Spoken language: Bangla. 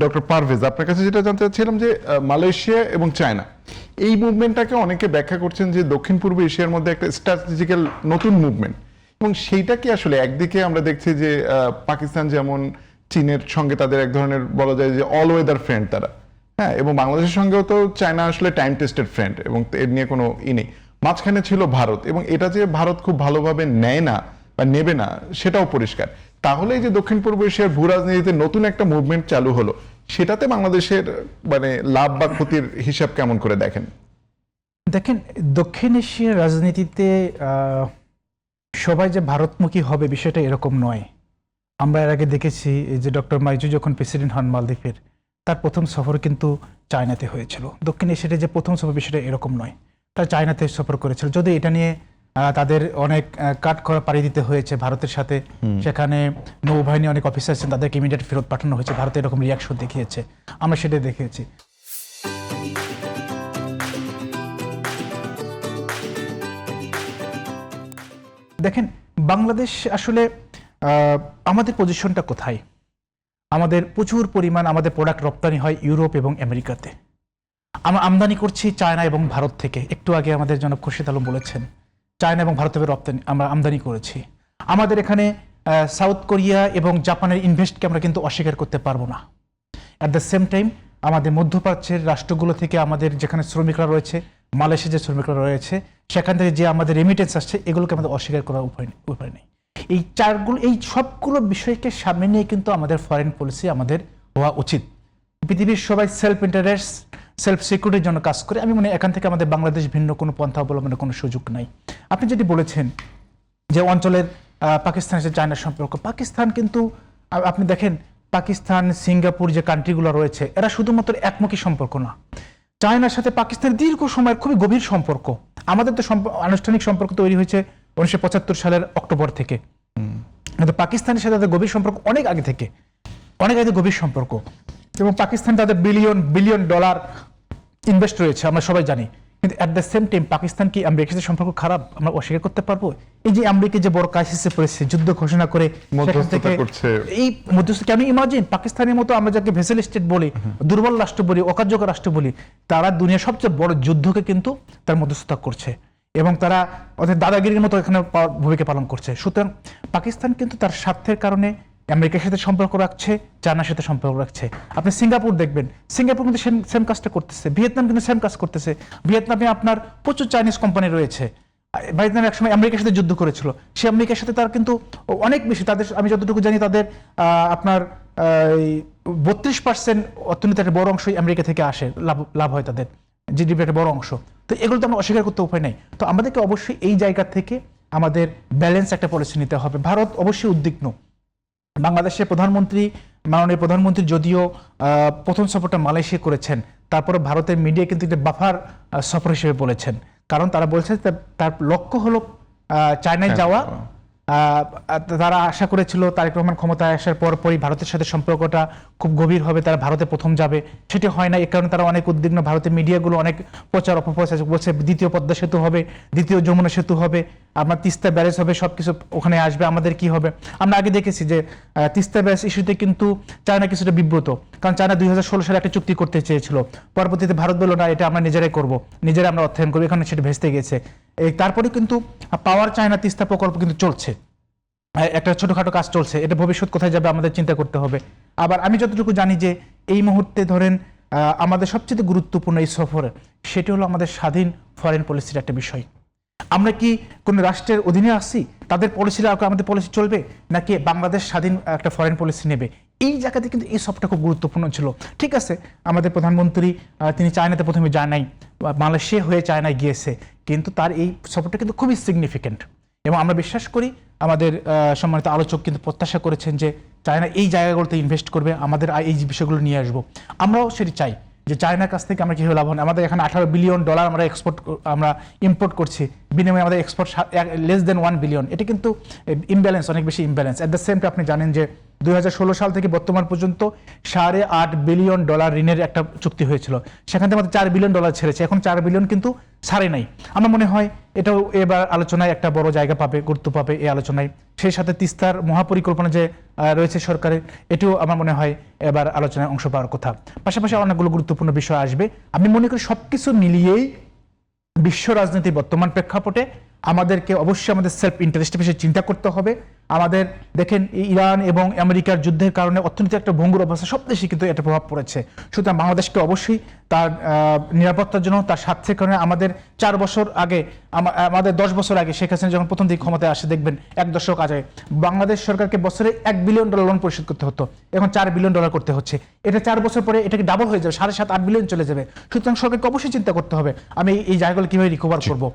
ডক্টর পারভেজ, আপনার কাছে যেটা জানতে চাচ্ছিলাম যে মালয়েশিয়া এবং চায়না এই মুভমেন্টটাকে অনেকে ব্যাখ্যা করছেন যে দক্ষিণ পূর্ব এশিয়ার মধ্যে একটা স্ট্র্যাটেজিক্যাল নতুন মুভমেন্ট, এবং সেইটা কি আসলে একদিকে আমরা দেখছি যে পাকিস্তান যেমন চীনের সঙ্গে তাদের এক ধরনের বলা যায় যে অল ওয়েদার ফ্রেন্ড তারা, হ্যাঁ, এবং বাংলাদেশের সঙ্গেও তো চায়না আসলে টাইম টেস্টেড ফ্রেন্ড, এবং এর নিয়ে কোনো নেই। মাঝখানে ছিল ভারত, এবং এটা যে ভারত খুব ভালোভাবে নেয় না বা নেবে না সেটাও পরিষ্কার। তাহলে এই যে দক্ষিণ পূর্ব এশিয়ার ভূ রাজনীতিতে নতুন একটা মুভমেন্ট চালু হলো, সেটাতে বাংলাদেশের মানে লাভ বা ক্ষতির হিসাব কেমন করে দেখেন? দেখেন, দক্ষিণ এশিয়ার রাজনীতিতে সবাই যে ভারতমুখী হবে বিষয়টা এরকম নয়। আমরা এর আগে দেখেছি যে ডক্টর মাইজু যখন প্রেসিডেন্ট হন মালদ্বীপের, তার প্রথম সফর কিন্তু চায়নাতে হয়েছিল। দক্ষিণ এশিয়াতে যে প্রথম সফর বিষয়টা এরকম নয়, তারা চায়নাতে সফর করেছিল। যদি এটা নিয়ে তাদের অনেক কাট করা পাড়ি দিতে হয়েছে ভারতের সাথে, সেখানে নৌবাহিনী অনেক অফিসার আছেন, তাদেরকে ইমিডিয়েট ফেরত পাঠানো হয়েছে। ভারত এরকম রিয়াকশন দেখিয়েছে, আমরা সেটা দেখেছি। দেখেন, বাংলাদেশ আসলে আমাদের পজিশনটা কোথায়? আমাদের প্রচুর পরিমাণ আমাদের প্রোডাক্ট রপ্তানি হয় ইউরোপ এবং আমেরিকাতে। আমরা আমদানি করছি চায়না এবং ভারত থেকে। একটু আগে আমাদের জনাব খুরশিদ আলম বলেছেন চায়না এবং ভারত থেকে রপ্তানি আমরা আমদানি করেছি। আমাদের এখানে সাউথ কোরিয়া এবং জাপানের ইনভেস্টকে আমরা কিন্তু অস্বীকার করতে পারবো না। অ্যাট দ্য সেম টাইম আমাদের মধ্যপ্রাচ্যের রাষ্ট্রগুলো থেকে আমাদের যেখানে শ্রমিকরা রয়েছে, মালয়েশিয়া যে শ্রমিকরা রয়েছে, সেখান থেকে যে আমাদের রেমিটেন্স আসছে, এগুলোকে আমাদের অস্বীকার করার উপায় নেই। এই সবগুলো বিষয়কে সামনে নিয়ে কিন্তু আমাদের ফরেন পলিসি আমাদের হওয়া উচিত। পৃথিবীর সবাই সেলফ ইন্টারেস্ট, সেলফ সিকিউরিটির জন্য কাজ করে। আমি মনে হয় এখান থেকে আমাদের বাংলাদেশ ভিন্ন কোনো পন্থা অবলম্বনের কোনো সুযোগ নাই। আপনি যদি বলেছেন যে অঞ্চলের পাকিস্তানের সাথে চায়নার সম্পর্ক, পাকিস্তান কিন্তু আপনি দেখেন পাকিস্তান, সিঙ্গাপুর যে কান্ট্রিগুলো রয়েছে, এরা শুধুমাত্র একমুখী সম্পর্ক না। চায়নার সাথে পাকিস্তানের দীর্ঘ সময়ের খুবই গভীর সম্পর্ক। আমাদের তো আনুষ্ঠানিক সম্পর্ক তৈরি হয়েছে 1975 সালের অক্টোবর থেকে, কিন্তু পাকিস্তানের সাথে তাদের গভীর সম্পর্ক অনেক আগে থেকে, অনেক আগে গভীর সম্পর্ক। এবং পাকিস্তান তাদের বিলিয়ন ডলার ইনভেস্ট রয়েছে, আমরা সবাই জানি। কিন্তু at the same time Pakistan কি আমেরিকার সাথে সম্পর্ক খারাপ আমরা অস্বীকার করতে পারবো? এই যে আমেরিকা যে বড় ক্রাইসিসে পড়েছে, যুদ্ধ ঘোষণা করে এই মধ্যস্থতা, আমি ইমাজিন পাকিস্তানের মতো আমরা যাকে ভেসেল স্টেট বলি, দুর্বল রাষ্ট্র বলি, অকার্যকর রাষ্ট্র বলি, তারা দুনিয়ার সবচেয়ে বড় যুদ্ধকে কিন্তু তার মধ্যস্থতা করছে, এবং তারা অর্থাৎ দাদাগিরির মতো এখানে ভূমিকা পালন করছে। সুতরাং পাকিস্তান কিন্তু তার স্বার্থের কারণে আমেরিকার সাথে সম্পর্ক রাখছে, চায়নার সাথে সম্পর্ক রাখছে। আপনি সিঙ্গাপুর দেখবেন, সিঙ্গাপুর কিন্তু সেম কাজটা করতেছে। ভিয়েতনাম কিন্তু সেম কাজ করতেছে। ভিয়েতনামে আপনার প্রচুর চাইনিজ কোম্পানি রয়েছে। ভিয়েতনাম একসময় আমেরিকার সাথে যুদ্ধ করেছিল, সে আমেরিকার সাথে তার কিন্তু অনেক বেশি, তাদের আমি যতটুকু জানি তাদের আপনার 32% অর্থনীতির একটা বড় অংশই আমেরিকা থেকে আসে, লাভ হয় তাদের জিডিপির একটা বড় অংশ। তো এগুলো তো আমরা অস্বীকার করতে উপায় নেই। তো আমাদেরকে অবশ্যই এই জায়গা থেকে আমাদের ব্যালেন্স একটা পলিসি নিতে হবে। ভারত অবশ্যই উদ্বিগ্ন। বাংলাদেশের মাননীয় প্রধানমন্ত্রী যদিও প্রথম সফরটা মালয়েশিয়া করেছেন, তারপরে ভারতের মিডিয়া কিন্তু একটা বাফার সফর হিসেবে বলেছেন। কারণ তারা বলছেন তার লক্ষ্য হলো চায়নায় যাওয়া। তারা আশা করেছিল তারেক রহমান ক্ষমতায় আসার পরপরই ভারতের সাথে সম্পর্কটা খুব গভীর হবে, তারা ভারতে প্রথম যাবে। সেটি হয় না, এ কারণে তারা অনেক উদ্বিগ্ন। ভারতের মিডিয়াগুলো অনেক প্রচার অপপ্রচার বলছে, দ্বিতীয় পদ্মা সেতু হবে, দ্বিতীয় যমুনা সেতু হবে, আপনার তিস্তা ব্যারেজ হবে, সবকিছু ওখানে আসবে, আমাদের কি হবে? আমরা আগে দেখেছি যে তিস্তা ব্যারেজ ইস্যুতে কিন্তু চায়না কিছুটা বিব্রত, কারণ চায়না 2016 সালে একটা চুক্তি করতে চেয়েছিল। পরবর্তীতে ভারত বলল না, এটা আমরা নিজেরাই করবো, নিজেরা আমরা অর্থায়ন করবো, এখানে সেটা ভেস্তে গেছে। তারপরে কিন্তু পাওয়ার চায়না তিস্তা প্রকল্প কিন্তু চলছে, একটা ছোটখাটো কাজ চলছে। এটা ভবিষ্যৎ কোথায় যাবে আমাদের চিন্তা করতে হবে। আবার আমি যতটুকু জানি যে এই মুহূর্তে ধরেন আমাদের সবচেয়ে গুরুত্বপূর্ণ এই সফরে, সেটি হলো আমাদের স্বাধীন ফরেন পলিসির একটা বিষয়। আমরা কি কোনো রাষ্ট্রের অধীনে আসছি, তাদের পলিসির আমাদের পলিসি চলবে, নাকি বাংলাদেশ স্বাধীন একটা ফরেন পলিসি নেবে? এই জায়গাতে কিন্তু এই সবটা খুব গুরুত্বপূর্ণ ছিল। ঠিক আছে, আমাদের প্রধানমন্ত্রী তিনি চায়নাতে প্রথমে যায় নাই, মালয়েশিয়া হয়ে চায়নায় গিয়েছে, কিন্তু তার এই সফরটা কিন্তু খুবই সিগনিফিক্যান্ট। এবং আমরা বিশ্বাস করি আমাদের সম্মানিত আলোচক কিন্তু প্রত্যাশা করেছেন যে চায়না এই জায়গাগুলোতে ইনভেস্ট করবে, আমাদের এই বিষয়গুলো নিয়ে আসবো। আমরাও সেটি চাই যে চায়নার কাছ থেকে আমরা কীভাবে লাভবান। আমাদের এখানে $18 বিলিয়ন আমরা ইম্পোর্ট করছি, বিনিময়ে আমাদের এক্সপোর্ট less than $1 বিলিয়ন। এটা কিন্তু ইমব্যালেন্স, অনেক বেশি imbalance. At the same time আপনি জানেন যে 2016 সাল থেকে বর্তমান পর্যন্ত $8.5 বিলিয়ন ঋণের একটা চুক্তি হয়েছিল, সেখান থেকে আমাদের $4 বিলিয়ন ছেড়েছে, এখন 4 বিলিয়ন কিন্তু ছাড়ে নাই। আমার মনে হয় এটাও এবার আলোচনায় একটা বড় জায়গা পাবে, গুরুত্ব পাবে এই আলোচনায়। সেই সাথে তিস্তার মহাপরিকল্পনা যে রয়েছে সরকারের, এটিও আমার মনে হয় এবার আলোচনায় অংশ পাওয়ার কথা। পাশাপাশি অনেকগুলো গুরুত্বপূর্ণ বিষয় আসবে। আমি মনে করি সবকিছু মিলিয়েই বিশ্ব রাজনীতির বর্তমান প্রেক্ষাপটে আমাদেরকে অবশ্যই আমাদের সেলফ ইন্টারেস্টের বিষয়ে চিন্তা করতে হবে। আমাদের দেখেন ইরান এবং আমেরিকার যুদ্ধের কারণে অর্থনীতি একটা ভঙ্গুর অবস্থা, সব দেশে কিন্তু এটা প্রভাব পড়েছে। সুতরাং বাংলাদেশকে অবশ্যই তার নিরাপত্তার জন্য, তার স্বার্থের কারণে আমাদের 4 বছর আগে, আমাদের 10 বছর আগে শেখ হাসিনা যখন প্রথম দিকে ক্ষমতায় আসে, দেখবেন 1 দশক আগে বাংলাদেশ সরকারকে বছরে $1 বিলিয়ন লোন পরিশোধ করতে হতো, এখন $4 বিলিয়ন করতে হচ্ছে। এটা 4 বছর পরে এটাকে ডাবল হয়ে যাবে, 7.5-8 বিলিয়ন চলে যাবে। সুতরাং সরকারকে অবশ্যই চিন্তা করতে হবে আমি এই জায়গাগুলো কিভাবে রিকভার করবো।